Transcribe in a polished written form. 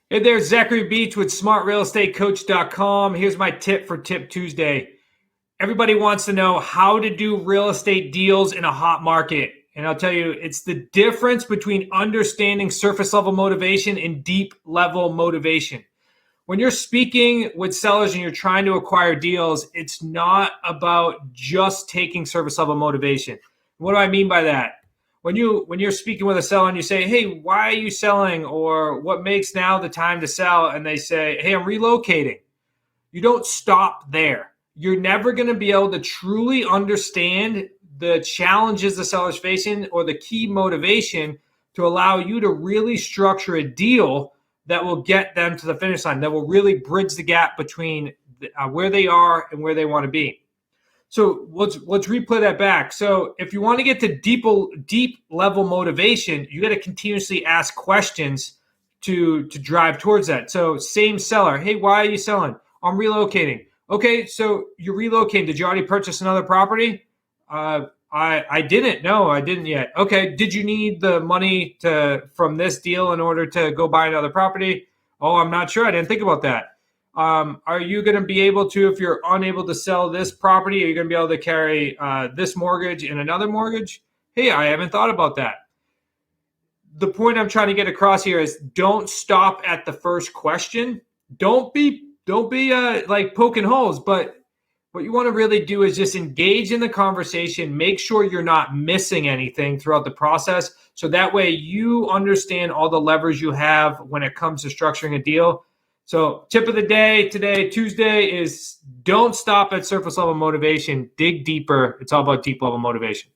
Hey there, Zachary Beach with smartrealestatecoach.com. Here's my tip for Tip Tuesday. Everybody wants to know how to do real estate deals in a hot market. And I'll tell you, it's the difference between understanding surface level motivation and deep level motivation. When you're speaking with sellers and you're trying to acquire deals, it's not about just taking surface level motivation. What do I mean by that? When you're speaking with a seller and you say, "Hey, why are you selling?" or "What makes now the time to sell?" and they say, "Hey, I'm relocating." You don't stop there. You're never going to be able to truly understand the challenges the seller's facing or the key motivation to allow you to really structure a deal that will get them to the finish line, that will really bridge the gap between where they are and where they want to be. So let's replay that back. So if you want to get to deep level motivation, you got to continuously ask questions to drive towards that. So same seller, "Hey, why are you selling?" "I'm relocating." "Okay, so you're relocating. Did you already purchase another property?" I didn't. No, I didn't yet." "Okay, did you need the money from this deal in order to go buy another property?" "Oh, I'm not sure. I didn't think about that." Are you going to be able to, if you're unable to sell this property, are you going to be able to carry this mortgage and another mortgage?" "Hey, I haven't thought about that." The point I'm trying to get across here is don't stop at the first question. Don't be like poking holes, but what you want to really do is just engage in the conversation, make sure you're not missing anything throughout the process. So that way you understand all the levers you have when it comes to structuring a deal. So tip of the day today, Tuesday, is don't stop at surface level motivation. Dig deeper. It's all about deep level motivation.